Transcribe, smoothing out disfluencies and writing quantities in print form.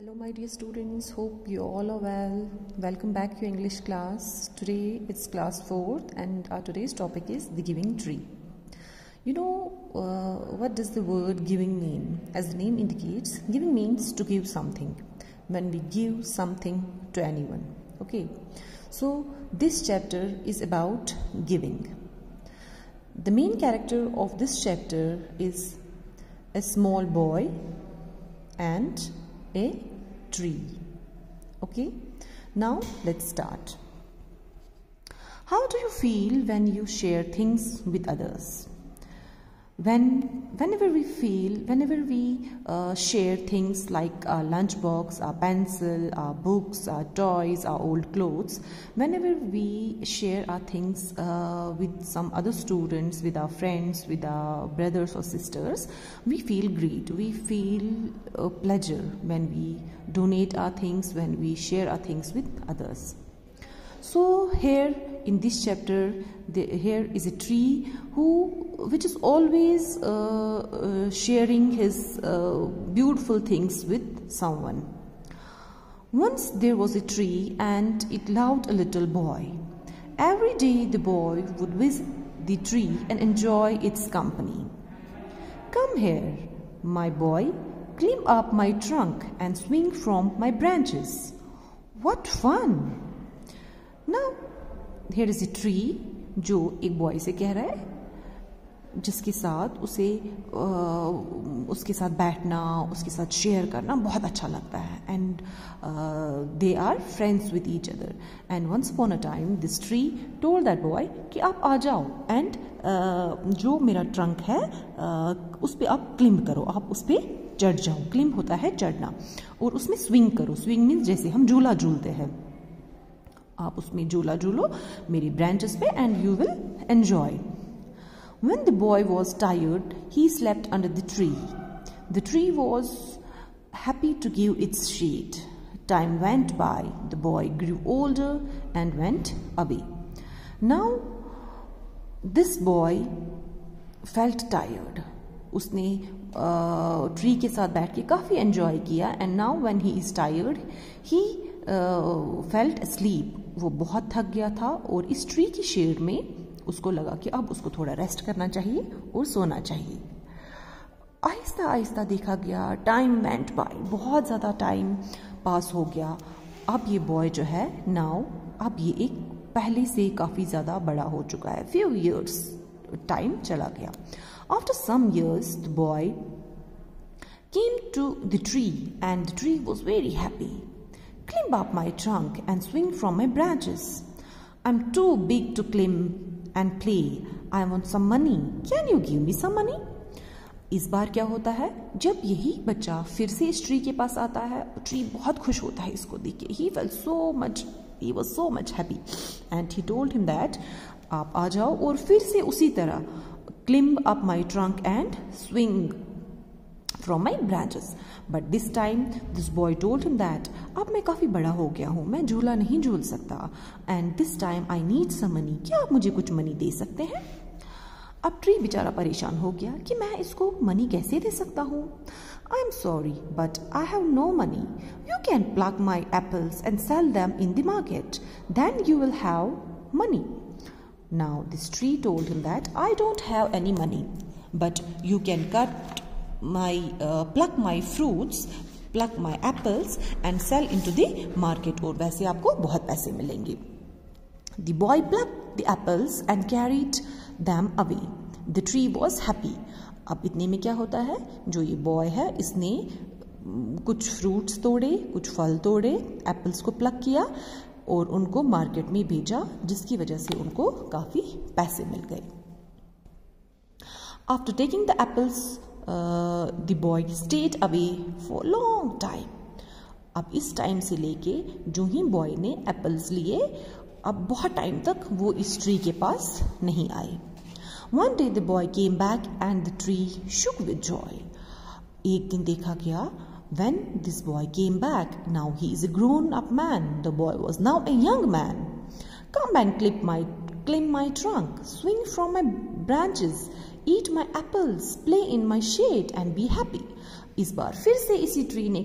Hello my dear students, hope you all are well. Welcome back to your English class. Today it's class 4th and our today's topic is the giving tree. You know what does the word giving mean? As the name indicates, giving means to give something. When we give something to anyone. Okay, so this chapter is about giving. The main character of this chapter is a small boy and a tree. Okay, now let's start. How do you feel when you share things with others? Whenever we share things like our lunchbox, our pencil, our books, our toys, our old clothes, whenever we share our things with some other students, with our friends, with our brothers or sisters, we feel great. We feel pleasure when we donate our things, when we share our things with others. So here in this chapter, here is a tree which is always sharing his beautiful things with someone. Once there was a tree and it loved a little boy. Every day the boy would visit the tree and enjoy its company. Come here, my boy, climb up my trunk and swing from my branches. What fun! Now, here is a tree जो एक boy से कह रहा है जिसके साथ उसके साथ बैठना, उसके साथ शेयर करना बहुत अच्छा लगता है and they are friends with each other. And once upon a time, this tree told that boy कि आप आ जाओ and जो मेरा ट्रंक है उस पे आप क्लिम्ब करो, आप उस पे चढ़ जाओ. क्लिम्ब होता है चढ़ना और उसमें स्विंग करो. स्विंग मीन्स जैसे हम झूला झूलते हैं, आप उसमें झूला झूलो मेरी ब्रांचेस पे and you will enjoy. When the boy was tired, he slept under the tree. The tree was happy to give its shade. Time went by. The boy grew older and went away. Now, this boy felt tired. उसने tree के साथ बैठ के काफ़ी enjoy किया and now when he is tired, he felt asleep. वो बहुत थक गया था और इस ट्री की शेड में उसको लगा कि अब उसको थोड़ा रेस्ट करना चाहिए और सोना चाहिए. आहिस्ता आहिस्ता देखा गया. Time went by. बहुत ज़्यादा टाइम पास हो गया. अब ये बॉय जो है नाउ अब ये एक पहले से काफ़ी ज़्यादा बड़ा हो चुका है. फ्यू ईयर्स टाइम चला गया. After some years the boy came to the tree and the tree was very happy. Climb up my trunk and swing from my branches. I'm too big to climb and play. I want some money. Can you give me some money? इस बार क्या होता है, जब यही बच्चा फिर से इस ट्री के पास आता है, ट्री बहुत खुश होता है इसको देख के. He was so much happy and he told him that आप आ जाओ और फिर से उसी तरह climb up my trunk and swing from my branches. But this time this boy told him that अब मैं काफ़ी बड़ा हो गया हूँ, मैं झूला नहीं झूल सकता and this time I need some money. क्या आप मुझे कुछ मनी दे सकते हैं? अब ट्री बेचारा परेशान हो गया कि मैं इसको मनी कैसे दे सकता हूँ. I am sorry but I have no money. You can pluck my apples and sell them in the market. Then you will have money. Now this tree told him that I don't have any money but you can pluck my fruits, pluck my apples and sell into the market और वैसे आपको बहुत पैसे मिलेंगे. The boy plucked the apples and carried them away. The tree was happy. अब इतने में क्या होता है, जो ये बॉय है इसने कुछ फ्रूट्स तोड़े, कुछ फल तोड़े, एप्पल्स को प्लक किया और उनको मार्केट में भेजा जिसकी वजह से उनको काफ़ी पैसे मिल गए. After taking the apples, the boy stayed away for a long time. अब इस टाइम से लेके जो ही बॉय ने एप्पल्स लिए, अब बहुत टाइम तक वो इस ट्री के पास नहीं आए. One day the boy came back and the tree shook with joy. एक दिन देखा गया, when this boy came back, now he is a grown-up man. The boy was now a young man. Come and climb my trunk, swing from my branches, eat my apples, play in my shade and be happy. इस बार फिर से इसी tree ने